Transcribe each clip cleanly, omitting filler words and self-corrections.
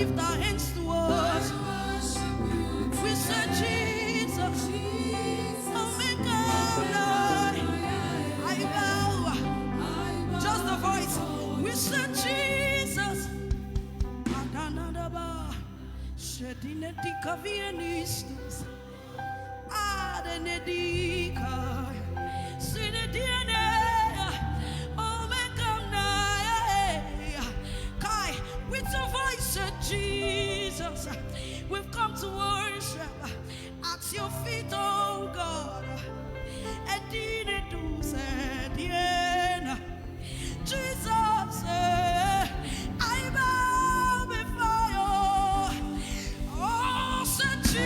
lift our hands towards. We say Jesus. Oh my God, I bow. Just the voice. We say Jesus. Adanadaba. Shedinedika vienistus. Adenedika. Sinediene. Oh my God, Kai. With the voice of Jesus, we've come to worship at your feet, oh God. Jesus, I bow before you. Oh, say Jesus,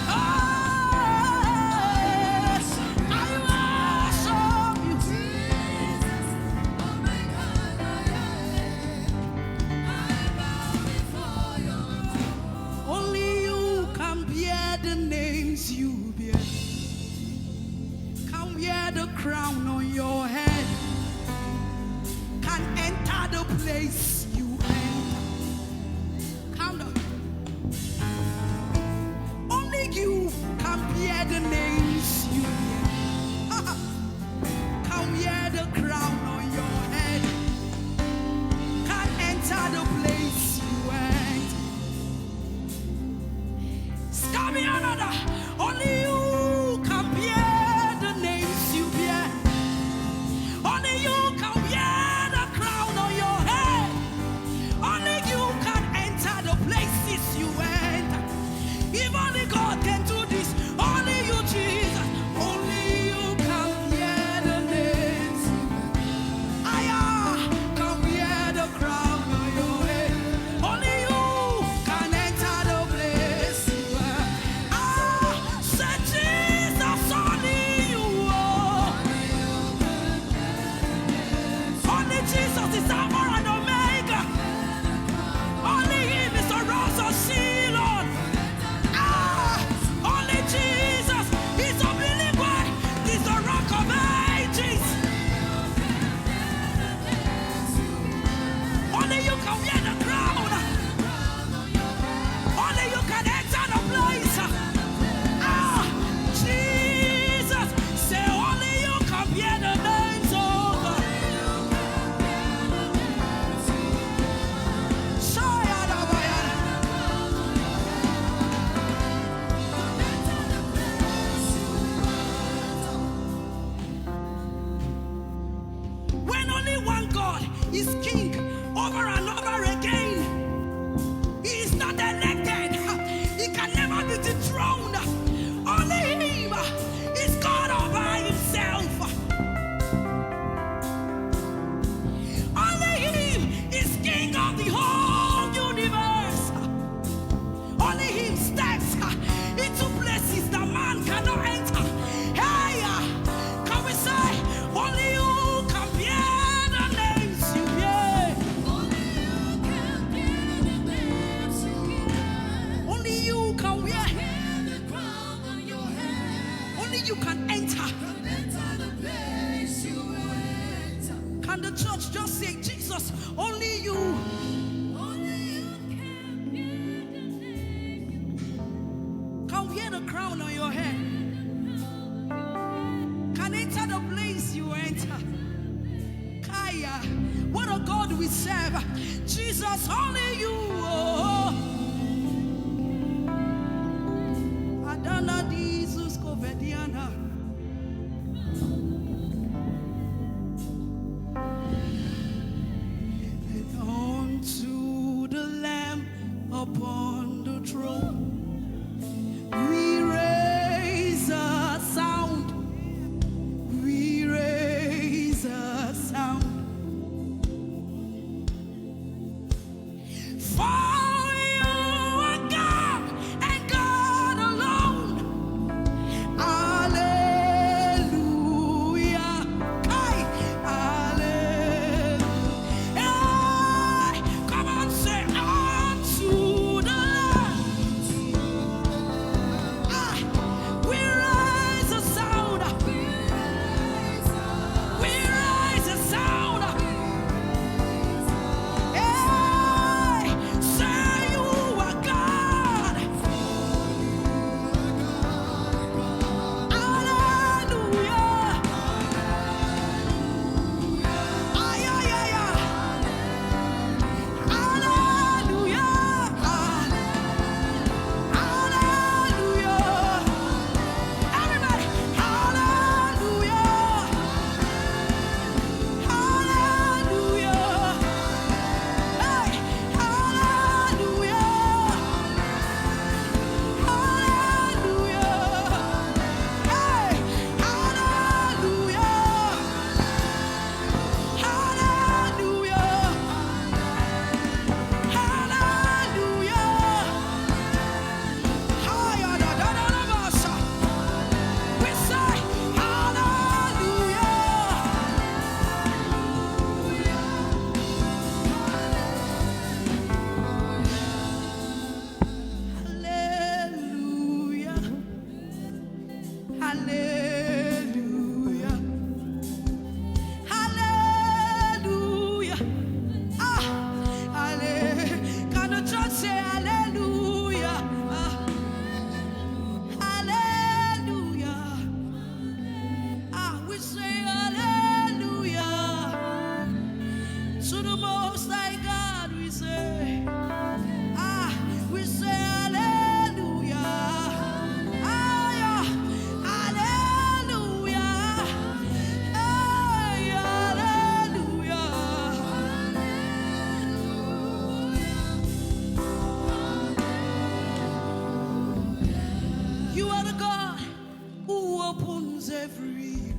oh, I worship you. Jesus, oh my God, I bow before you. Only you can bear the names you bear. Can wear the crown on your head. Can enter the place you enter. Count up. Only you can bear the names you bear. Can wear the crown on your head. Can enter the place you enter. Scabby another. Only you can bear the names you bear. Only you can wear the crown on your head. Only you can enter the places you enter. If only God can do this, only you, Jesus. Only you can wear the names. Can wear the crown on your head. Only you can enter the place you enter. Say Jesus, only you. Only Jesus is Alpha and Omega. Only Him is the rose of Sharon. Only Jesus is the living way. He's the rock of ages. Only you can wear the crown. Only you can enter the place. Jesus, say only you can wear the names of God. When only one God is king over and over again, He is not elected. He can never be dethroned. Only Him is God all by Himself. Only Him is king of the whole universe. Only Him steps into places that man cannot enter. Hey, can we say, only you can bear the names you bear. Only you can bear the names you bear. Only you can wear the crown on your head. Only you can enter. Enter the place you enter. Can the church just say, Jesus, only you. Only you can bear the names. Can wear the crown on your head. Can enter the place you enter. Kaya, what a God we serve. Jesus, only you. Adana Jesus Covediana. And unto the Lamb upon the throne, we raise a sound. We raise a sound. For you are God and God alone. Alleluia.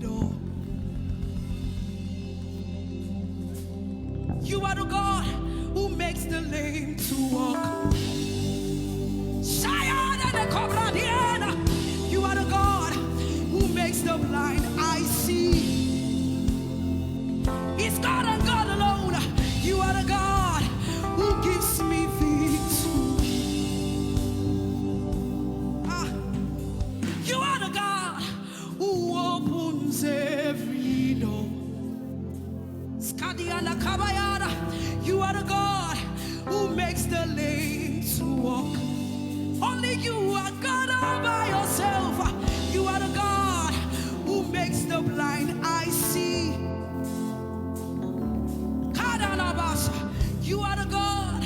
door. You are the God who makes the lame to walk. You are the God who makes the blind eye see. It's God and God alone. You are the God who gives me victory. You are the God who opens every door. You are the God who makes the lame to walk. Only you are God all by yourself. You are the God who makes the blind eye see. You are the God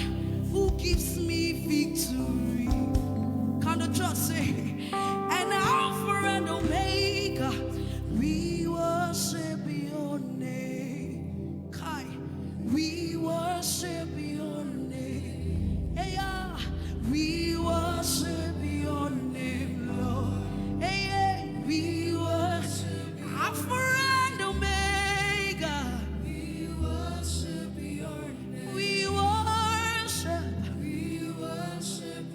who gives me victory. Can the church say, and Alpha and Omega, we worship your name. Kai, we worship your name. Hey, yeah, we worship your name, Lord. Hey, yeah, we worship Alpha and Omega. We worship your name. We worship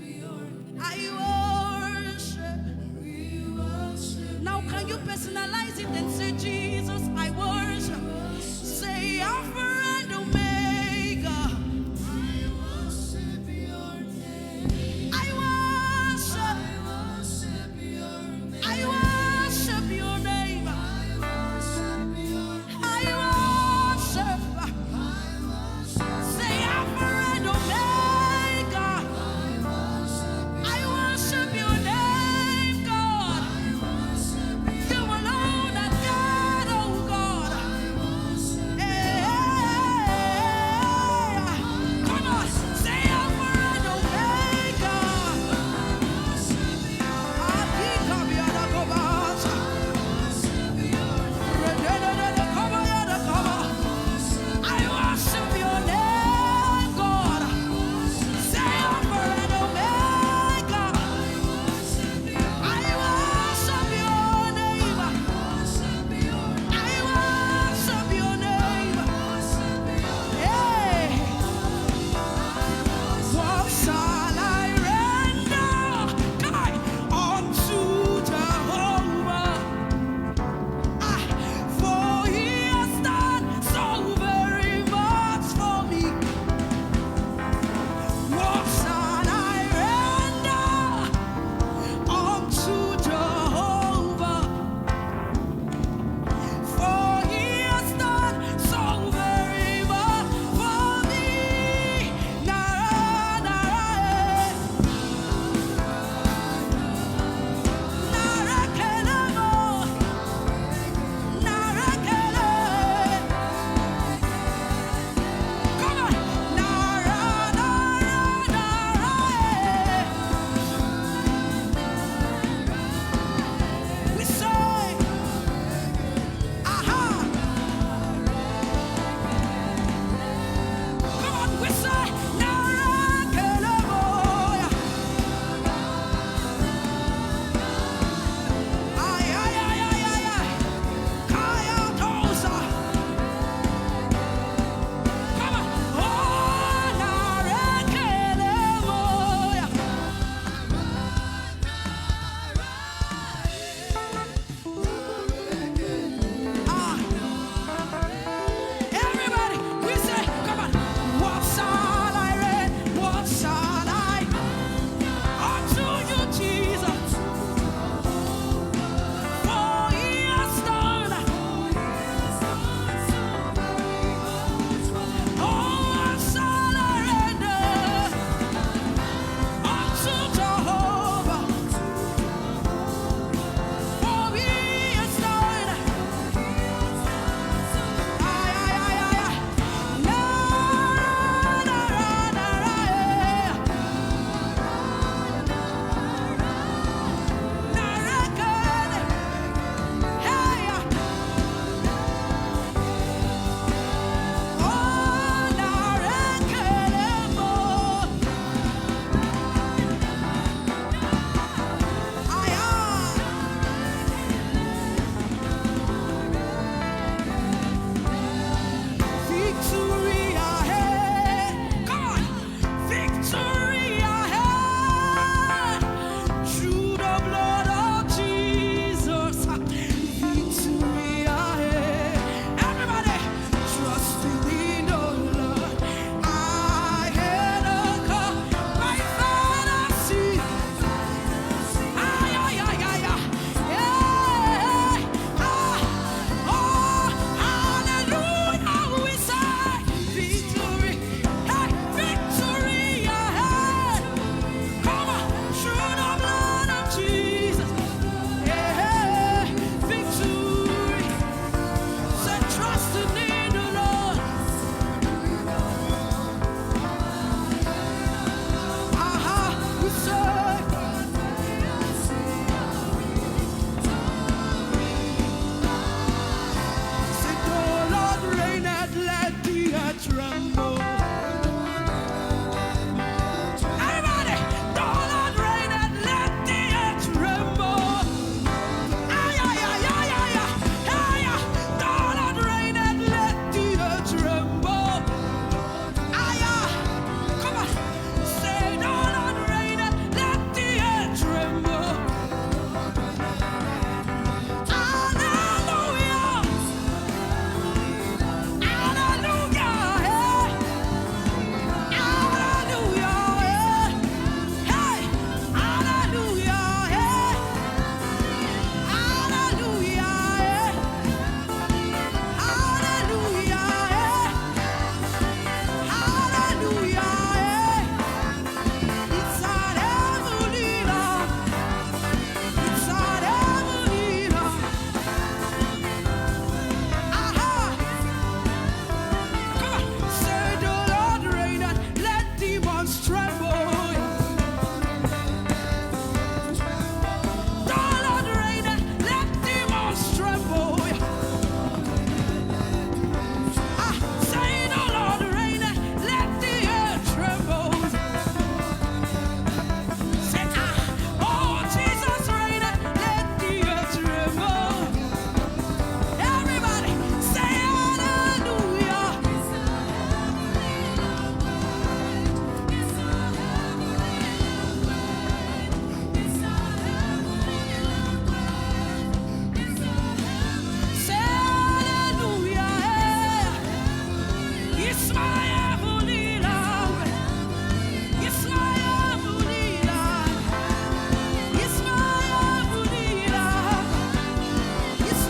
your name. I worship. We worship. Now can you personalize it and say, Jesus, I worship. Say Alpha and Omega. I worship your name. I worship your name. I worship your name. I worship. Say Alpha and Omega. I worship your name, God. You alone are God smile.